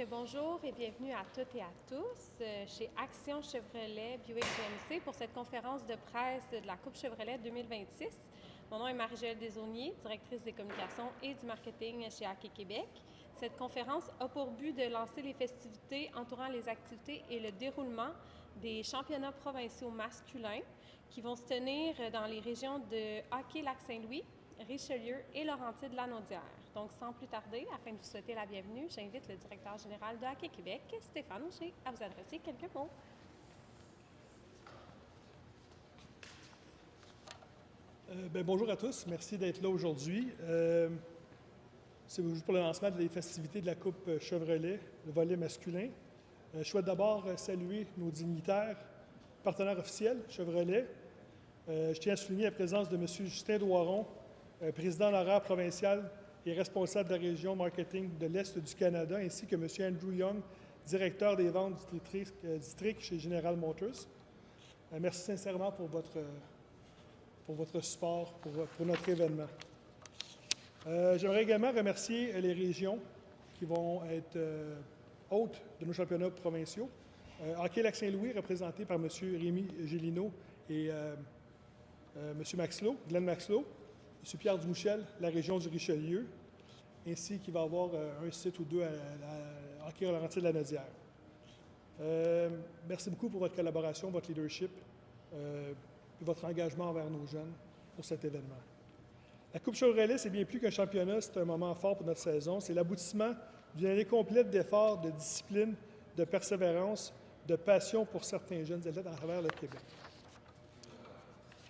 Bonjour et bienvenue à toutes et à tous chez Action Chevrolet Buick GMC pour cette conférence de presse de la Coupe Chevrolet 2026. Mon nom est Marie-Joëlle Desaulniers, directrice des communications et du marketing chez Hockey Québec. Cette conférence a pour but de lancer les festivités entourant les activités et le déroulement des championnats provinciaux masculins qui vont se tenir dans les régions de Hockey-Lac-Saint-Louis, Richelieu et Laurentides-Lanaudière. Donc, sans plus tarder, afin de vous souhaiter la bienvenue, j'invite le directeur général de Hockey Québec, Stéphane Auger, à vous adresser quelques mots. Bonjour à tous, merci d'être là aujourd'hui. C'est juste pour le lancement des festivités de la Coupe Chevrolet, le volet masculin. Je souhaite d'abord saluer nos dignitaires, partenaires officiels Chevrolet. Je tiens à souligner la présence de M. Justin Doiron, président honoraire provincial et responsable de la région marketing de l'Est du Canada, ainsi que M. Andrew Young, directeur des ventes du district chez General Motors. Merci sincèrement pour votre support pour notre événement. J'aimerais également remercier les régions qui vont être hôtes de nos championnats provinciaux. Hockey-Lac-Saint-Louis, représenté par M. Rémi Gélineau et M. Maxlow, Glenn Maxlow. M. Pierre Dumouchel, la région du Richelieu, ainsi qu'il va y avoir un site ou deux à Hockey-Laurentides-Lanaudière. Merci beaucoup pour votre collaboration, votre leadership et votre engagement envers nos jeunes pour cet événement. La Coupe Chevrolet, c'est bien plus qu'un championnat, c'est un moment fort pour notre saison. C'est l'aboutissement d'une année complète d'efforts, de discipline, de persévérance, de passion pour certains jeunes athlètes à travers le Québec.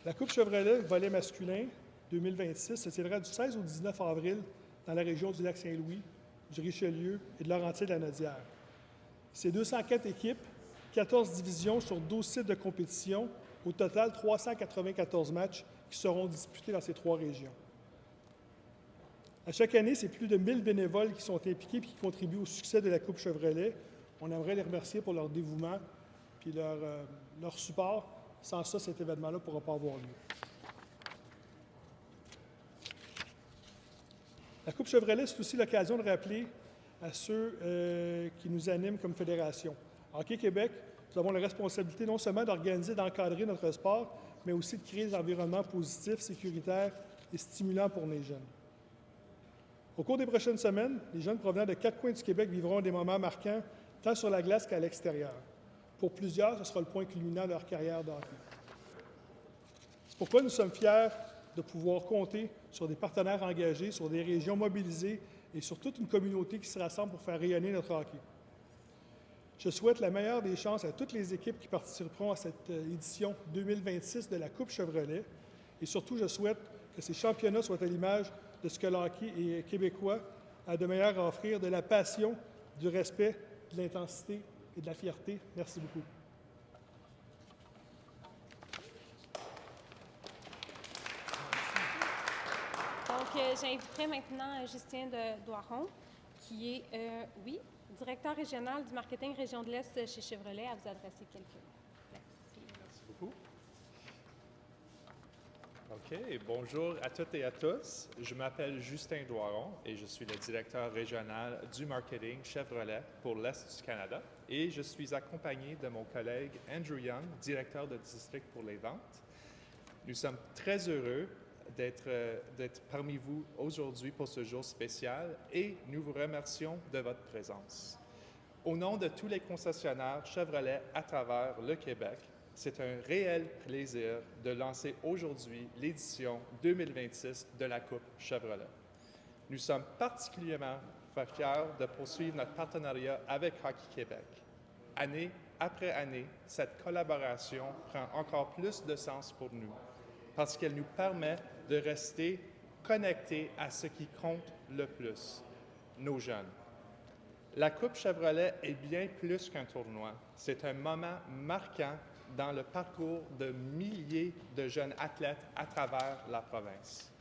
La Coupe Chevrolet, volet masculin 2026, se tiendra du 16 au 19 avril dans la région du Lac-Saint-Louis, du Richelieu et de Laurentides-Lanaudière. C'est 204 équipes, 14 divisions sur 12 sites de compétition, au total 394 matchs qui seront disputés dans ces trois régions. À chaque année, c'est plus de 1000 bénévoles qui sont impliqués et qui contribuent au succès de la Coupe Chevrolet. On aimerait les remercier pour leur dévouement et leur support. Sans ça, cet événement-là ne pourra pas avoir lieu. La Coupe Chevrolet, c'est aussi l'occasion de rappeler à ceux qui nous animent comme fédération. Hockey Québec, nous avons la responsabilité non seulement d'organiser, d'encadrer notre sport, mais aussi de créer des environnements positifs, sécuritaires et stimulants pour les jeunes. Au cours des prochaines semaines, les jeunes provenant de 4 coins du Québec vivront des moments marquants, tant sur la glace qu'à l'extérieur. Pour plusieurs, ce sera le point culminant de leur carrière de hockey. C'est pourquoi nous sommes fiers de pouvoir compter sur des partenaires engagés, sur des régions mobilisées et sur toute une communauté qui se rassemble pour faire rayonner notre hockey. Je souhaite la meilleure des chances à toutes les équipes qui participeront à cette édition 2026 de la Coupe Chevrolet. Et surtout, je souhaite que ces championnats soient à l'image de ce que le hockey québécois a de meilleur à offrir, de la passion, du respect, de l'intensité et de la fierté. Merci beaucoup. J'inviterai maintenant Justin Doiron, qui est, directeur régional du marketing Région de l'Est chez Chevrolet, à vous adresser quelques mots. Merci beaucoup. OK. Bonjour à toutes et à tous. Je m'appelle Justin Doiron et je suis le directeur régional du marketing Chevrolet pour l'Est du Canada. Et je suis accompagné de mon collègue Andrew Young, directeur de district pour les ventes. Nous sommes très heureux d'être parmi vous aujourd'hui pour ce jour spécial et nous vous remercions de votre présence. Au nom de tous les concessionnaires Chevrolet à travers le Québec, c'est un réel plaisir de lancer aujourd'hui l'édition 2026 de la Coupe Chevrolet. Nous sommes particulièrement fiers de poursuivre notre partenariat avec Hockey Québec. Année après année, cette collaboration prend encore plus de sens pour nous parce qu'elle nous permet de rester connectés à ce qui compte le plus, nos jeunes. La Coupe Chevrolet est bien plus qu'un tournoi. C'est un moment marquant dans le parcours de milliers de jeunes athlètes à travers la province.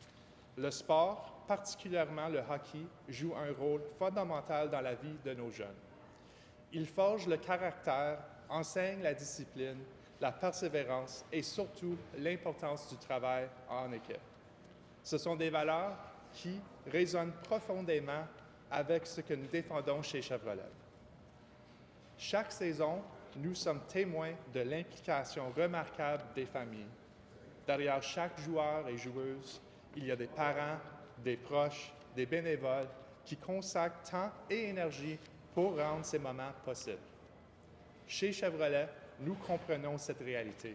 Le sport, particulièrement le hockey, joue un rôle fondamental dans la vie de nos jeunes. Il forge le caractère, enseigne la discipline, la persévérance et surtout l'importance du travail en équipe. Ce sont des valeurs qui résonnent profondément avec ce que nous défendons chez Chevrolet. Chaque saison, nous sommes témoins de l'implication remarquable des familles. Derrière chaque joueur et joueuse, il y a des parents, des proches, des bénévoles qui consacrent temps et énergie pour rendre ces moments possibles. Chez Chevrolet, nous comprenons cette réalité.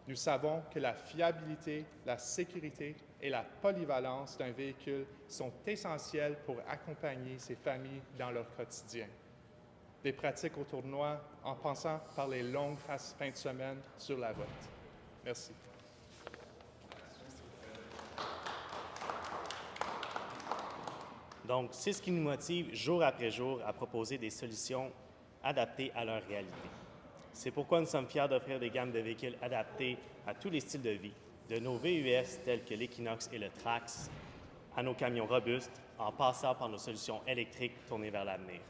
Nous savons que la fiabilité, la sécurité et la polyvalence d'un véhicule sont essentielles pour accompagner ces familles dans leur quotidien. Des pratiques au tournoi en passant par les longues fins de semaine sur la route. Merci. Donc, c'est ce qui nous motive jour après jour à proposer des solutions adaptées à leur réalité. C'est pourquoi nous sommes fiers d'offrir des gammes de véhicules adaptés à tous les styles de vie, de nos VUS tels que l'Equinox et le Trax, à nos camions robustes, en passant par nos solutions électriques tournées vers l'avenir.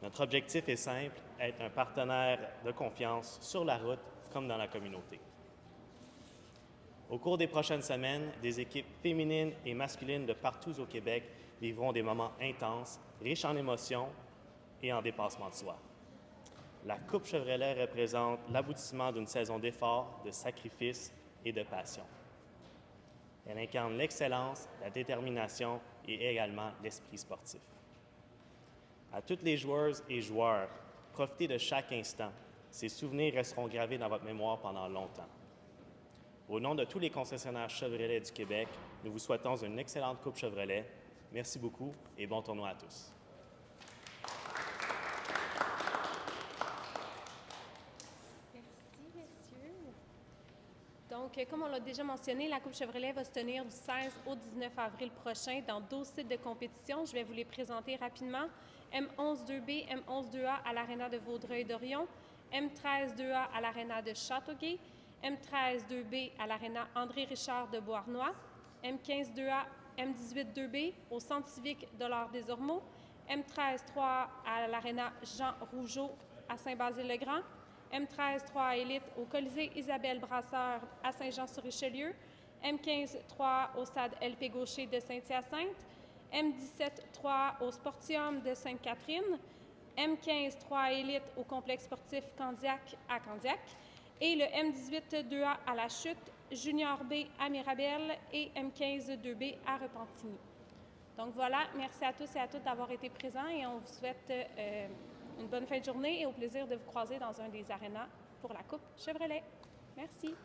Notre objectif est simple, être un partenaire de confiance sur la route comme dans la communauté. Au cours des prochaines semaines, des équipes féminines et masculines de partout au Québec vivront des moments intenses, riches en émotions et en dépassement de soi. La Coupe Chevrolet représente l'aboutissement d'une saison d'efforts, de sacrifices et de passion. Elle incarne l'excellence, la détermination et également l'esprit sportif. À toutes les joueuses et joueurs, profitez de chaque instant. Ces souvenirs resteront gravés dans votre mémoire pendant longtemps. Au nom de tous les concessionnaires Chevrolet du Québec, nous vous souhaitons une excellente Coupe Chevrolet. Merci beaucoup et bon tournoi à tous. Donc, comme on l'a déjà mentionné, la Coupe Chevrolet va se tenir du 16 au 19 avril prochain dans 12 sites de compétition. Je vais vous les présenter rapidement. M11-2B, M11-2A à l'Aréna de Vaudreuil-Dorion, M13-2A à l'Aréna de Châteauguay, M13-2B à l'Aréna André-Richard de Beauharnois, M15-2A, M18-2B au Centre civique Dollard-des-Ormeaux, M13-3A à l'Aréna Jean Rougeau à Saint-Basile-le-Grand, M13-3A Élite au Colisée Isabelle Brasseur à Saint-Jean-sur-Richelieu, M15-3A au stade LP Gaucher de Saint-Hyacinthe, M17-3A au Sportium de Sainte-Catherine, M15-3A Élite au complexe sportif Candiac à Candiac et le M18-2A à La Chute, Junior B à Mirabel et M15-2B à Repentigny. Donc voilà, merci à tous et à toutes d'avoir été présents et on vous souhaite une bonne fin de journée et au plaisir de vous croiser dans un des arénas pour la Coupe Chevrolet. Merci.